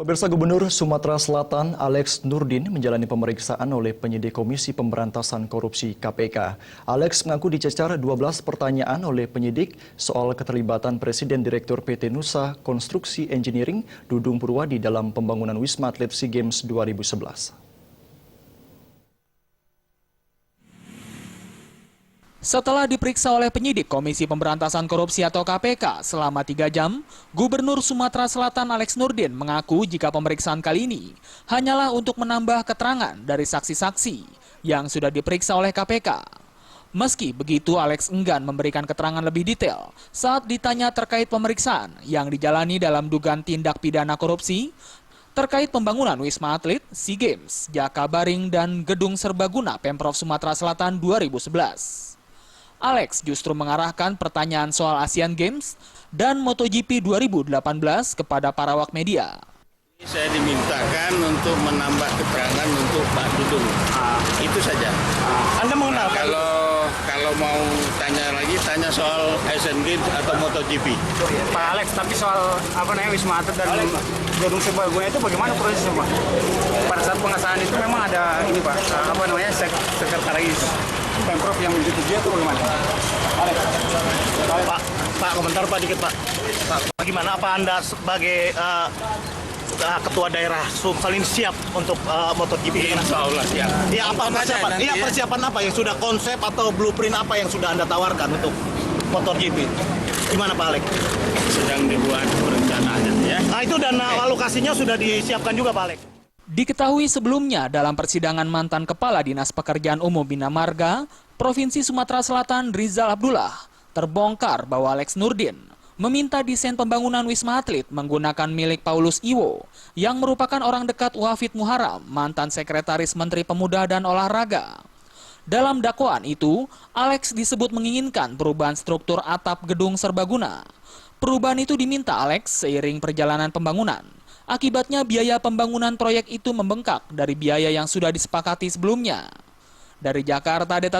Pemirsa, Gubernur Sumatera Selatan Alex Nurdin menjalani pemeriksaan oleh penyidik Komisi Pemberantasan Korupsi KPK. Alex mengaku dicecar 12 pertanyaan oleh penyidik soal keterlibatan Presiden Direktur PT Nusa Konstruksi Engineering Dudung Purwadi dalam pembangunan Wisma Atlet SEA Games 2011. Setelah diperiksa oleh penyidik Komisi Pemberantasan Korupsi atau KPK selama 3 jam, Gubernur Sumatera Selatan Alex Nurdin mengaku jika pemeriksaan kali ini hanyalah untuk menambah keterangan dari saksi-saksi yang sudah diperiksa oleh KPK. Meski begitu, Alex enggan memberikan keterangan lebih detail saat ditanya terkait pemeriksaan yang dijalani dalam dugaan tindak pidana korupsi terkait pembangunan Wisma Atlet, SEA Games, Jakabaring, dan Gedung Serbaguna Pemprov Sumatera Selatan 2011. Alex justru mengarahkan pertanyaan soal Asian Games dan MotoGP 2018 kepada para awak media. Saya dimintakan untuk menambah keterangan untuk Pak Dudung. Itu saja. Anda mengenal? Kalau mau tanya lagi, tanya soal Asian Games atau MotoGP. Pak Alex, tapi soal Wisma Atlet dan Gedung Serbaguna itu bagaimana prosesnya, Pak? Pada saat pengesahan itu memang ada ini, Pak, sekretaris Pemprov yang menyetujui atau bagaimana? Alex. Pak, komentar Pak dikit Pak. Bagaimana apa Anda sebagai ketua daerah paling siap untuk MotoGP? Insya Allah siap. Ya, apa persiapan? Iya, persiapan apa yang sudah konsep atau blueprint apa yang sudah Anda tawarkan untuk MotoGP? Gimana Pak Alex? Sedang dibuat perencanaannya ya. Nah itu dan alokasinya sudah disiapkan juga Pak Alex. Diketahui sebelumnya dalam persidangan mantan Kepala Dinas Pekerjaan Umum Bina Marga, Provinsi Sumatera Selatan Rizal Abdullah, terbongkar bahwa Alex Nurdin meminta desain pembangunan Wisma Atlet menggunakan milik Paulus Iwo, yang merupakan orang dekat Wafid Muharam, mantan Sekretaris Menteri Pemuda dan Olahraga. Dalam dakwaan itu, Alex disebut menginginkan perubahan struktur atap Gedung Serbaguna. Perubahan itu diminta Alex seiring perjalanan pembangunan. Akibatnya biaya pembangunan proyek itu membengkak dari biaya yang sudah disepakati sebelumnya. Dari Jakarta, Deta